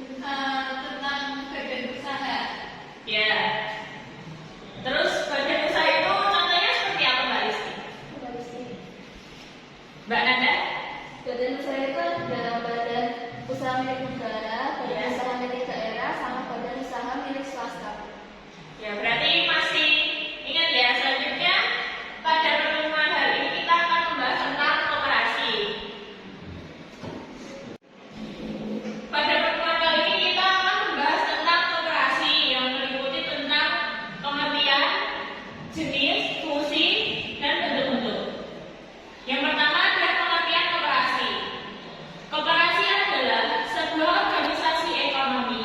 Tentang badan usaha. Ya. Terus badan usaha itu contohnya seperti apa Mbak Listi? Mbak Nanda? Badan usaha itu ada badan usaha milik negara, badan Ya. usaha milik daerah, sama badan usaha milik swasta. Ya, berarti masih ingat ya, selanjutnya pada pertemuan hari ini kita akan membahas tentang koperasi. Pada pertemuan kali ini kita akan membahas tentang koperasi yang meliputi tentang pengertian, jenis, fungsi, dan bentuk-bentuk. Yang pertama adalah pengertian koperasi. Koperasi adalah sebuah organisasi ekonomi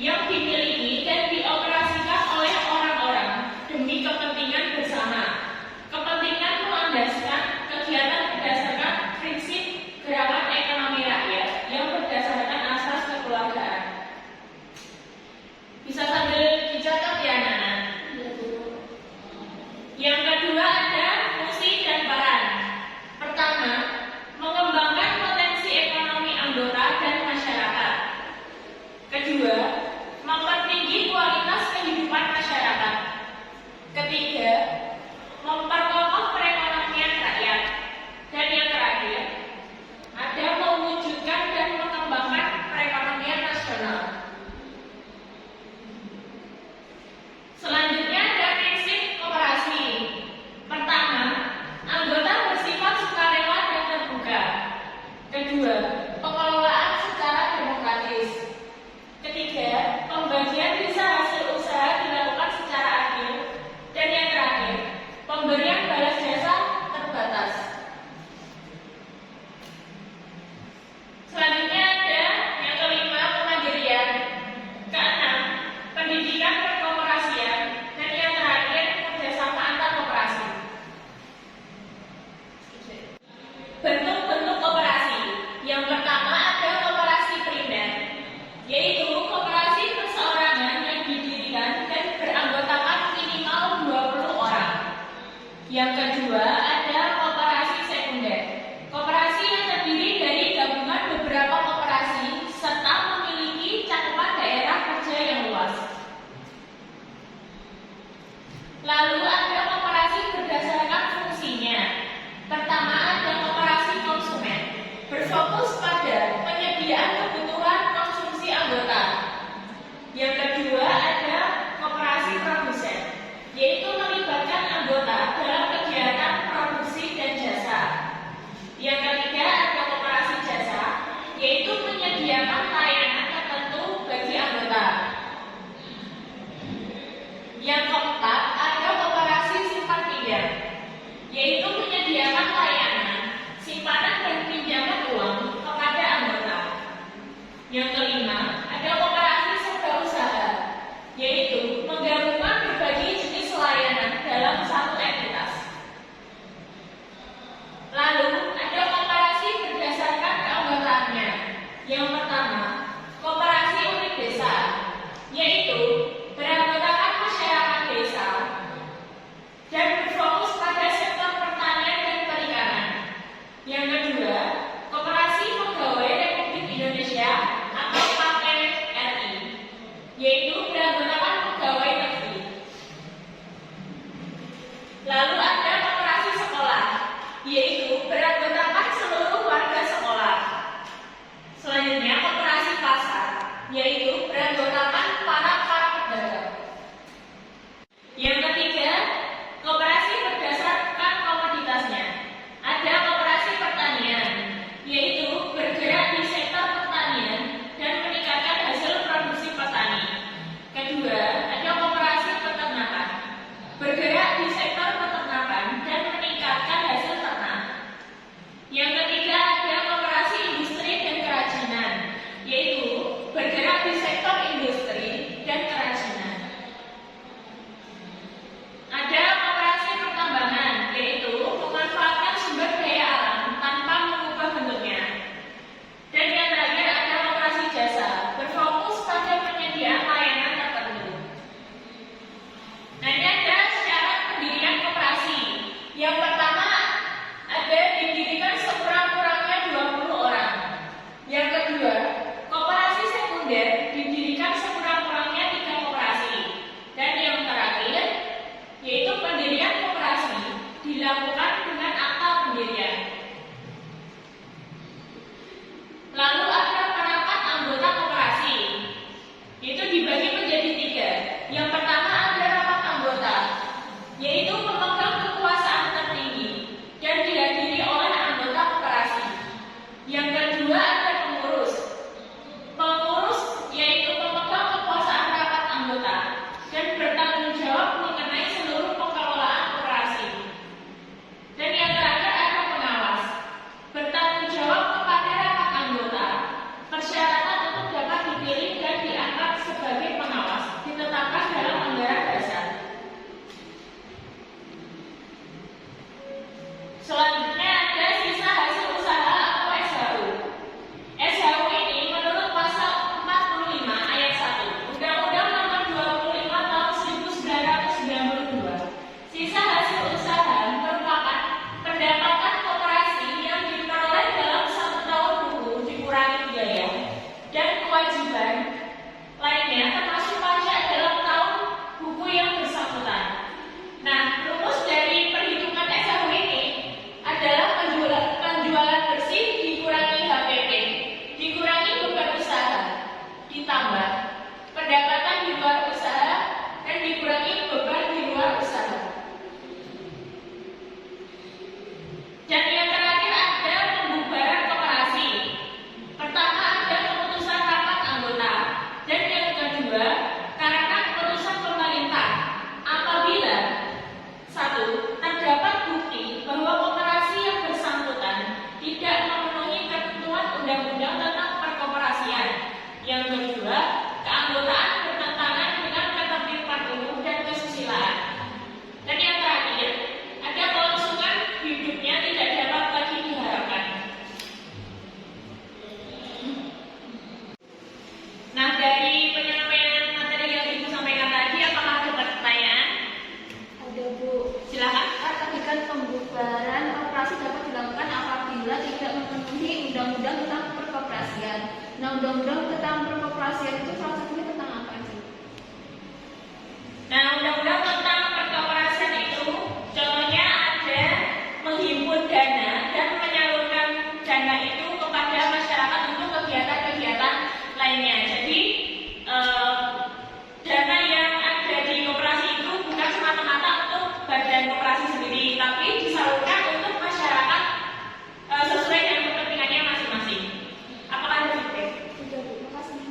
yang dimiliki dan dioperasikan oleh orang-orang demi kepentingan bersama. Kepentingan melandaskan kegiatan berdasarkan prinsip gerakan ekonomi rakyat yang berdasarkan asas kekeluargaan. Bisa sambil dicatat ya anak-anak. Yang kedua ada fungsi dan peran. Pertama, mengembangkan potensi ekonomi anggota dan masyarakat. Kedua, mempertinggi kualitas kehidupan masyarakat. Ketiga, memperkokoh perekonomian rakyat. Dan yang terakhir, ada mewujudkan dan mengembangkan perekonomian nasional. Selanjutnya ada prinsip koperasi. Pertama, anggota bersifat sukarela dan terbuka. Kedua, pengelolaan secara demokratis. Ketiga, pembagian sisa hasil usaha dilakukan secara adil. Dan yang terakhir, pemberian balas jasa terbatas. Selanjutnya ada yang kelima, kemandirian. Keenam, pendidikan perkoperasian. Dan yang terakhir, kerjasama antar koperasi. Bentuk-bentuk koperasi. Yang pertama ada koperasi primer, yaitu koperasi perseorangan yang didirikan dan beranggotakan minimal 20 orang. Yang kedua ada koperasi sekunder. Koperasi yang terdiri dari gabungan beberapa koperasi serta memiliki cakupan daerah kerja yang luas. Lalu ada koperasi berdasarkan fungsinya. Pertama ada koperasi konsumen, berfokus pada penyediaan kebutuhan konsumsi anggota. Yang kedua ada koperasi produsen, yaitu melibatkan anggota dalam kegiatan produksi dan jasa. Yang ketiga ada koperasi jasa, yaitu menyediakan layanan tertentu bagi anggota. Yang keempat ada koperasi simpan pinjam, yaitu menyediakan layanan simpanan dan pinjaman uang kepada anggota. Yang kelima ada koperasi serba usaha, yaitu menggabungkan berbagai jenis layanan dalam satu entitas. Lalu ada koperasi berdasarkan keanggotaannya. Yang pertama, koperasi unit desa, yaitu beranggotakan masyarakat desa dan berfokus pada sektor pertanian dan perikanan. Yang kedua, koperasi pegawai Republik Indonesia atau kemudian didirikan sekurang-kurangnya 3 koperasi. Dan yang terakhir, yaitu pendirian koperasi dilakukan dengan akta pendirian. Lalu ada perangkat anggota koperasi, yaitu dibagi menjadi 3. Yang pertama ada rapat anggota, yaitu pemegang kekuasaan tertinggi dan dihadiri oleh anggota koperasi. Yang kedua ada pengurus. Pengurus yaitu pemegang kekuasaan rapat anggota dan bertanggung jawab mengenai seluruh pengelolaan koperasi. Dan yang terakhir ada pengawas, bertanggung jawab kepada rapat anggota. Persyaratan untuk dapat dipilih dan diangkat sebagai pengawas ditetapkan dalam anggaran dasar. Selanjutnya ada sisa hasil usaha atau SHU. SHU ini menurut pasal 45 ayat 1 Undang-Undang Nomor 25 Tahun 1992. Sisa hasil usaha merupakan pendapatan koperasi yang diperoleh dalam 1 tahun buku dikurangi biaya dan kewajiban lainnya termasuk pajak dalam tahun buku yang bersangkutan. Nah, rumus dari perhitungan SHU ini adalah penjualan bersih dikurangi HPP, dikurangi beban usaha, ditambah pendapatan di luar usaha, dan dikurangi beban di luar usaha. Dan yang terakhir ada pembubaran koperasi. Pertama ada keputusan rapat anggota, dan yang kedua karena keputusan pemerintah apabila 1. Terdapat bukti bahwa koperasi yang bersangkutan tidak memenuhi ketentuan undang-undang tentang perkoperasian. Yang kedua, keanggotaan bertentangan dengan ketertiban umum dan kesusilaan. Dan yang terakhir, ada kelangsungan hidupnya tidak dapat lagi diharapkan. Nah, dari penyampaian materi yang Ibu sampaikan tadi, apakah ada pertanyaan? Ada Bu. Silakan. Tadi kan pembubaran koperasi dapat dilakukan apabila tidak memenuhi undang-undang tentang perkoperasian. Nah, undang-undang tentang perkoperasian itu salah satunya tentang apa sih? Nah, undang-undang tentang perkoperasian itu contohnya ada menghimpun dana dan menyalurkan dana itu kepada masyarakat untuk kegiatan-kegiatan lainnya. Jadi dana yang ada di koperasi itu bukan semata-mata untuk badan koperasi sendiri, tapi disalurkan untuk masyarakat sesuai dengan kepentingannya masing-masing. Apakah ada feedback? Sudah Bu, makasih.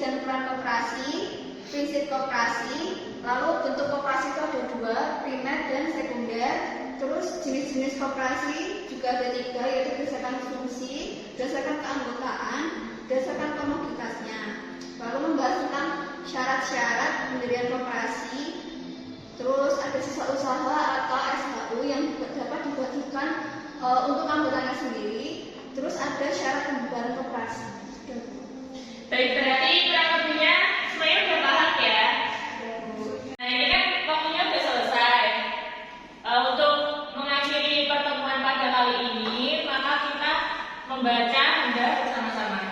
dan peran koperasi, prinsip koperasi, lalu bentuk koperasi itu ada dua, primer dan sekunder. Terus jenis-jenis koperasi juga ada tiga, yaitu berdasarkan fungsi, berdasarkan keanggotaan, berdasarkan komoditasnya. Lalu membahas tentang syarat-syarat pendirian koperasi. Terus ada sisa usaha atau SHU yang dapat dibagikan untuk anggotanya sendiri. Terus ada syarat pembubaran koperasi. Baik, berarti kurang lebihnya semuanya udah paham ya. Nah ini kan waktunya udah selesai. Untuk mengakhiri pertemuan pada kali ini, maka kita membaca hendar bersama-sama.